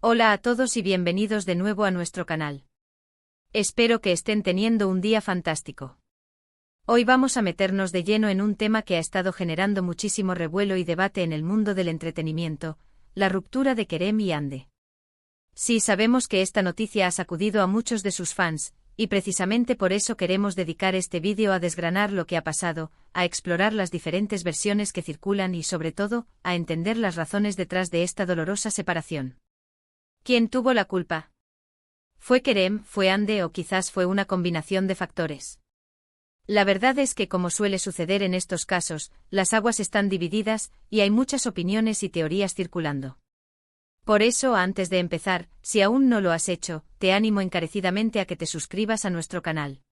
Hola a todos y bienvenidos de nuevo a nuestro canal. Espero que estén teniendo un día fantástico. Hoy vamos a meternos de lleno en un tema que ha estado generando muchísimo revuelo y debate en el mundo del entretenimiento, la ruptura de Kerem y Hande. Sí, sabemos que esta noticia ha sacudido a muchos de sus fans, y precisamente por eso queremos dedicar este vídeo a desgranar lo que ha pasado, a explorar las diferentes versiones que circulan y sobre todo, a entender las razones detrás de esta dolorosa separación. ¿Quién tuvo la culpa? ¿Fue Kerem, fue Hande o quizás fue una combinación de factores? La verdad es que, como suele suceder en estos casos, las aguas están divididas y hay muchas opiniones y teorías circulando. Por eso, antes de empezar, si aún no lo has hecho, te animo encarecidamente a que te suscribas a nuestro canal.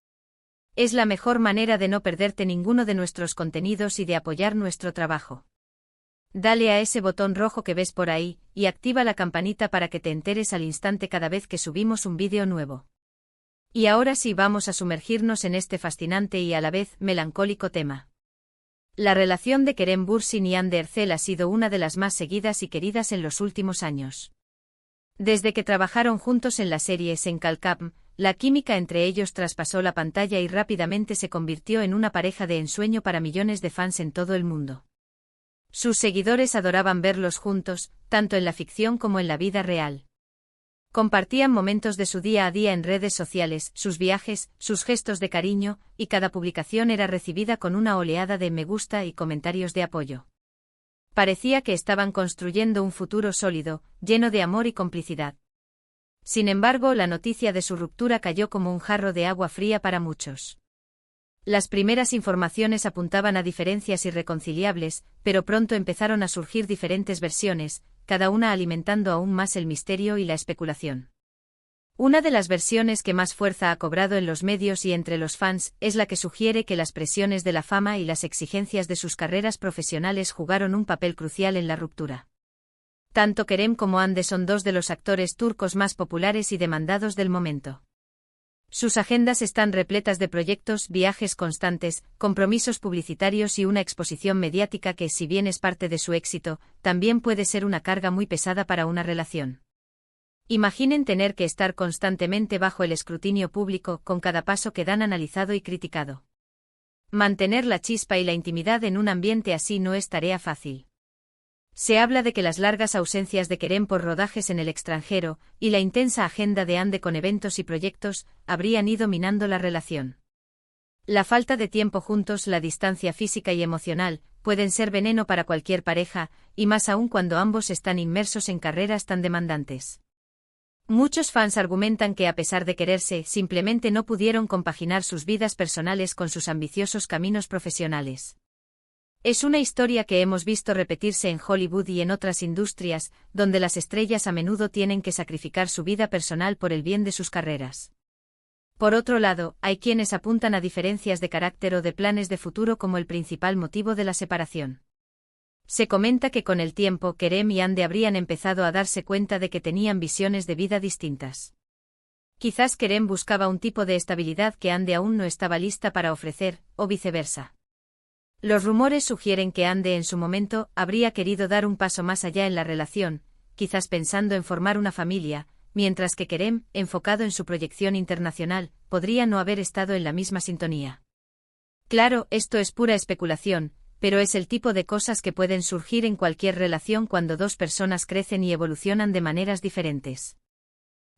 Es la mejor manera de no perderte ninguno de nuestros contenidos y de apoyar nuestro trabajo. Dale a ese botón rojo que ves por ahí, y activa la campanita para que te enteres al instante cada vez que subimos un vídeo nuevo. Y ahora sí vamos a sumergirnos en este fascinante y a la vez melancólico tema. La relación de Kerem Bürsin y Hande Erçel ha sido una de las más seguidas y queridas en los últimos años. Desde que trabajaron juntos en la serie Sen Kalkam, la química entre ellos traspasó la pantalla y rápidamente se convirtió en una pareja de ensueño para millones de fans en todo el mundo. Sus seguidores adoraban verlos juntos, tanto en la ficción como en la vida real. Compartían momentos de su día a día en redes sociales, sus viajes, sus gestos de cariño, y cada publicación era recibida con una oleada de me gusta y comentarios de apoyo. Parecía que estaban construyendo un futuro sólido, lleno de amor y complicidad. Sin embargo, la noticia de su ruptura cayó como un jarro de agua fría para muchos. Las primeras informaciones apuntaban a diferencias irreconciliables, pero pronto empezaron a surgir diferentes versiones, cada una alimentando aún más el misterio y la especulación. Una de las versiones que más fuerza ha cobrado en los medios y entre los fans es la que sugiere que las presiones de la fama y las exigencias de sus carreras profesionales jugaron un papel crucial en la ruptura. Tanto Kerem como Hande son dos de los actores turcos más populares y demandados del momento. Sus agendas están repletas de proyectos, viajes constantes, compromisos publicitarios y una exposición mediática que, si bien es parte de su éxito, también puede ser una carga muy pesada para una relación. Imaginen tener que estar constantemente bajo el escrutinio público, con cada paso que dan analizado y criticado. Mantener la chispa y la intimidad en un ambiente así no es tarea fácil. Se habla de que las largas ausencias de Kerem por rodajes en el extranjero, y la intensa agenda de Hande con eventos y proyectos, habrían ido minando la relación. La falta de tiempo juntos, la distancia física y emocional, pueden ser veneno para cualquier pareja, y más aún cuando ambos están inmersos en carreras tan demandantes. Muchos fans argumentan que a pesar de quererse, simplemente no pudieron compaginar sus vidas personales con sus ambiciosos caminos profesionales. Es una historia que hemos visto repetirse en Hollywood y en otras industrias, donde las estrellas a menudo tienen que sacrificar su vida personal por el bien de sus carreras. Por otro lado, hay quienes apuntan a diferencias de carácter o de planes de futuro como el principal motivo de la separación. Se comenta que con el tiempo Kerem y Hande habrían empezado a darse cuenta de que tenían visiones de vida distintas. Quizás Kerem buscaba un tipo de estabilidad que Hande aún no estaba lista para ofrecer, o viceversa. Los rumores sugieren que Hande en su momento habría querido dar un paso más allá en la relación, quizás pensando en formar una familia, mientras que Kerem, enfocado en su proyección internacional, podría no haber estado en la misma sintonía. Claro, esto es pura especulación, pero es el tipo de cosas que pueden surgir en cualquier relación cuando dos personas crecen y evolucionan de maneras diferentes.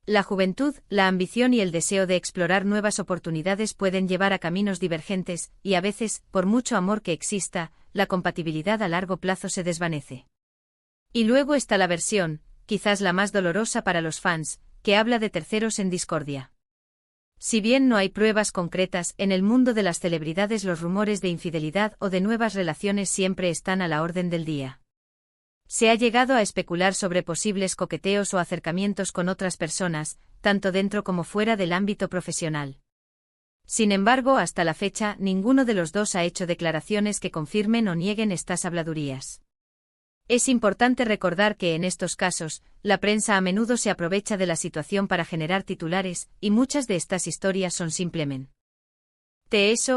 La juventud, la ambición y el deseo de explorar nuevas oportunidades pueden llevar a caminos divergentes, y a veces, por mucho amor que exista, la compatibilidad a largo plazo se desvanece. Y luego está la versión, quizás la más dolorosa para los fans, que habla de terceros en discordia. Si bien no hay pruebas concretas, en el mundo de las celebridades los rumores de infidelidad o de nuevas relaciones siempre están a la orden del día. Se ha llegado a especular sobre posibles coqueteos o acercamientos con otras personas, tanto dentro como fuera del ámbito profesional. Sin embargo, hasta la fecha, ninguno de los dos ha hecho declaraciones que confirmen o nieguen estas habladurías. Es importante recordar que en estos casos, la prensa a menudo se aprovecha de la situación para generar titulares, y muchas de estas historias son simplemente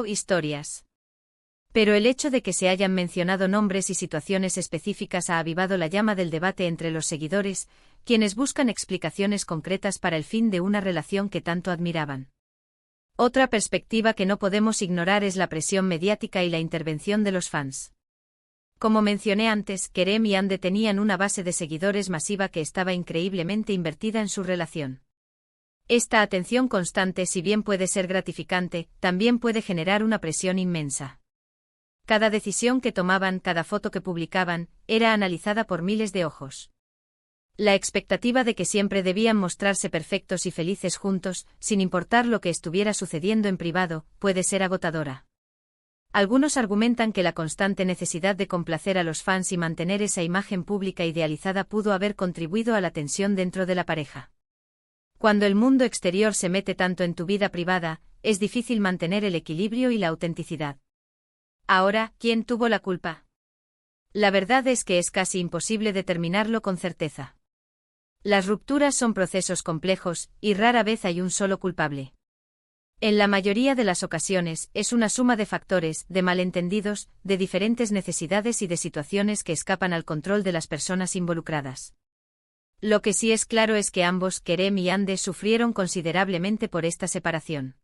historias. Pero el hecho de que se hayan mencionado nombres y situaciones específicas ha avivado la llama del debate entre los seguidores, quienes buscan explicaciones concretas para el fin de una relación que tanto admiraban. Otra perspectiva que no podemos ignorar es la presión mediática y la intervención de los fans. Como mencioné antes, Kerem y Hande tenían una base de seguidores masiva que estaba increíblemente invertida en su relación. Esta atención constante, si bien puede ser gratificante, también puede generar una presión inmensa. Cada decisión que tomaban, cada foto que publicaban, era analizada por miles de ojos. La expectativa de que siempre debían mostrarse perfectos y felices juntos, sin importar lo que estuviera sucediendo en privado, puede ser agotadora. Algunos argumentan que la constante necesidad de complacer a los fans y mantener esa imagen pública idealizada pudo haber contribuido a la tensión dentro de la pareja. Cuando el mundo exterior se mete tanto en tu vida privada, es difícil mantener el equilibrio y la autenticidad. Ahora, ¿quién tuvo la culpa? La verdad es que es casi imposible determinarlo con certeza. Las rupturas son procesos complejos, y rara vez hay un solo culpable. En la mayoría de las ocasiones, es una suma de factores, de malentendidos, de diferentes necesidades y de situaciones que escapan al control de las personas involucradas. Lo que sí es claro es que ambos, Kerem y Hande, sufrieron considerablemente por esta separación.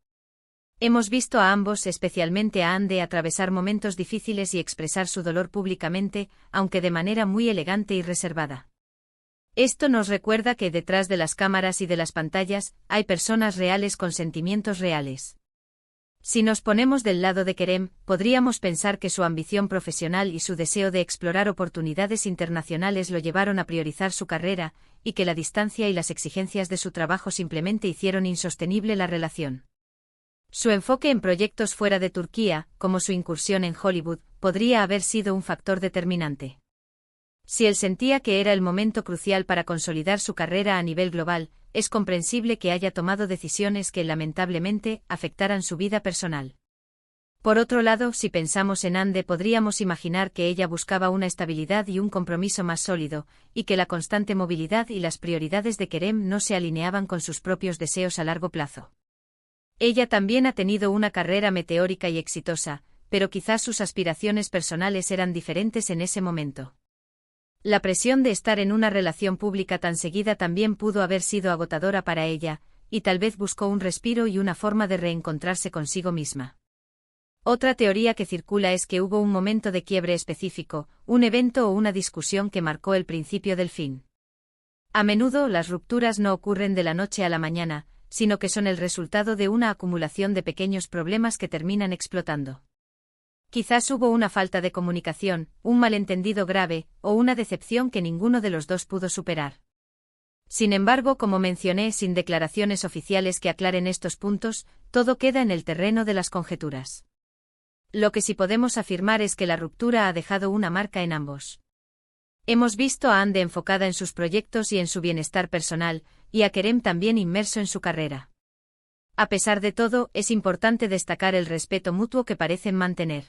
Hemos visto a ambos, especialmente a Hande, atravesar momentos difíciles y expresar su dolor públicamente, aunque de manera muy elegante y reservada. Esto nos recuerda que detrás de las cámaras y de las pantallas, hay personas reales con sentimientos reales. Si nos ponemos del lado de Kerem, podríamos pensar que su ambición profesional y su deseo de explorar oportunidades internacionales lo llevaron a priorizar su carrera, y que la distancia y las exigencias de su trabajo simplemente hicieron insostenible la relación. Su enfoque en proyectos fuera de Turquía, como su incursión en Hollywood, podría haber sido un factor determinante. Si él sentía que era el momento crucial para consolidar su carrera a nivel global, es comprensible que haya tomado decisiones que lamentablemente afectaran su vida personal. Por otro lado, si pensamos en Hande, podríamos imaginar que ella buscaba una estabilidad y un compromiso más sólido, y que la constante movilidad y las prioridades de Kerem no se alineaban con sus propios deseos a largo plazo. Ella también ha tenido una carrera meteórica y exitosa, pero quizás sus aspiraciones personales eran diferentes en ese momento. La presión de estar en una relación pública tan seguida también pudo haber sido agotadora para ella, y tal vez buscó un respiro y una forma de reencontrarse consigo misma. Otra teoría que circula es que hubo un momento de quiebre específico, un evento o una discusión que marcó el principio del fin. A menudo las rupturas no ocurren de la noche a la mañana, sino que son el resultado de una acumulación de pequeños problemas que terminan explotando. Quizás hubo una falta de comunicación, un malentendido grave, o una decepción que ninguno de los dos pudo superar. Sin embargo, como mencioné, sin declaraciones oficiales que aclaren estos puntos, todo queda en el terreno de las conjeturas. Lo que sí podemos afirmar es que la ruptura ha dejado una marca en ambos. Hemos visto a Hande enfocada en sus proyectos y en su bienestar personal, y a Kerem también inmerso en su carrera. A pesar de todo, es importante destacar el respeto mutuo que parecen mantener.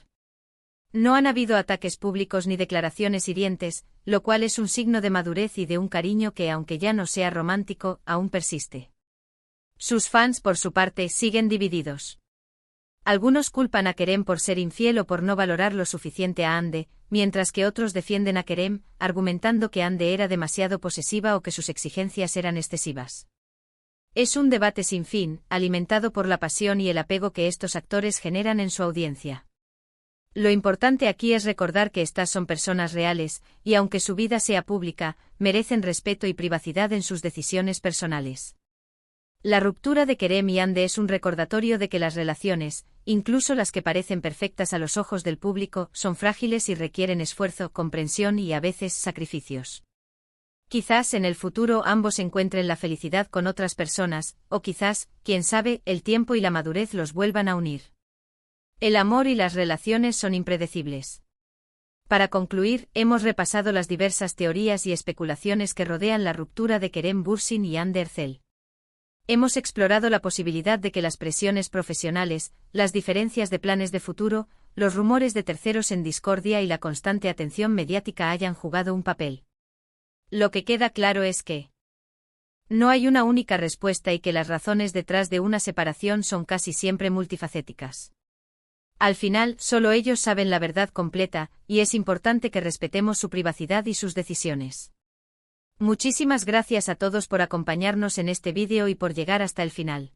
No han habido ataques públicos ni declaraciones hirientes, lo cual es un signo de madurez y de un cariño que, aunque ya no sea romántico, aún persiste. Sus fans, por su parte, siguen divididos. Algunos culpan a Kerem por ser infiel o por no valorar lo suficiente a Hande, mientras que otros defienden a Kerem, argumentando que Hande era demasiado posesiva o que sus exigencias eran excesivas. Es un debate sin fin, alimentado por la pasión y el apego que estos actores generan en su audiencia. Lo importante aquí es recordar que estas son personas reales, y aunque su vida sea pública, merecen respeto y privacidad en sus decisiones personales. La ruptura de Kerem y Hande es un recordatorio de que las relaciones, incluso las que parecen perfectas a los ojos del público, son frágiles y requieren esfuerzo, comprensión y a veces sacrificios. Quizás en el futuro ambos encuentren la felicidad con otras personas, o quizás, quién sabe, el tiempo y la madurez los vuelvan a unir. El amor y las relaciones son impredecibles. Para concluir, hemos repasado las diversas teorías y especulaciones que rodean la ruptura de Kerem Bürsin y Hande Erçel. Hemos explorado la posibilidad de que las presiones profesionales, las diferencias de planes de futuro, los rumores de terceros en discordia y la constante atención mediática hayan jugado un papel. Lo que queda claro es que no hay una única respuesta y que las razones detrás de una separación son casi siempre multifacéticas. Al final, solo ellos saben la verdad completa, y es importante que respetemos su privacidad y sus decisiones. Muchísimas gracias a todos por acompañarnos en este vídeo y por llegar hasta el final.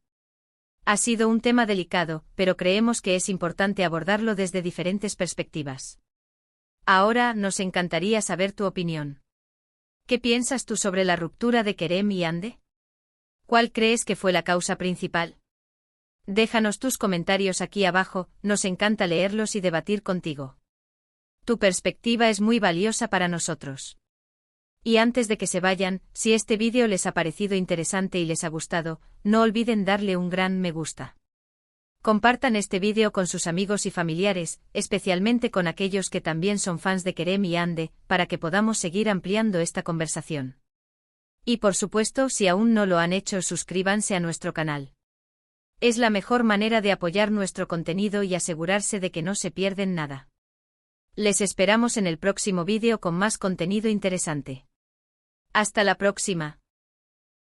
Ha sido un tema delicado, pero creemos que es importante abordarlo desde diferentes perspectivas. Ahora, nos encantaría saber tu opinión. ¿Qué piensas tú sobre la ruptura de Kerem y Hande? ¿Cuál crees que fue la causa principal? Déjanos tus comentarios aquí abajo, nos encanta leerlos y debatir contigo. Tu perspectiva es muy valiosa para nosotros. Y antes de que se vayan, si este vídeo les ha parecido interesante y les ha gustado, no olviden darle un gran me gusta. Compartan este vídeo con sus amigos y familiares, especialmente con aquellos que también son fans de Kerem y Hande, para que podamos seguir ampliando esta conversación. Y por supuesto, si aún no lo han hecho, suscríbanse a nuestro canal. Es la mejor manera de apoyar nuestro contenido y asegurarse de que no se pierden nada. Les esperamos en el próximo vídeo con más contenido interesante. Hasta la próxima.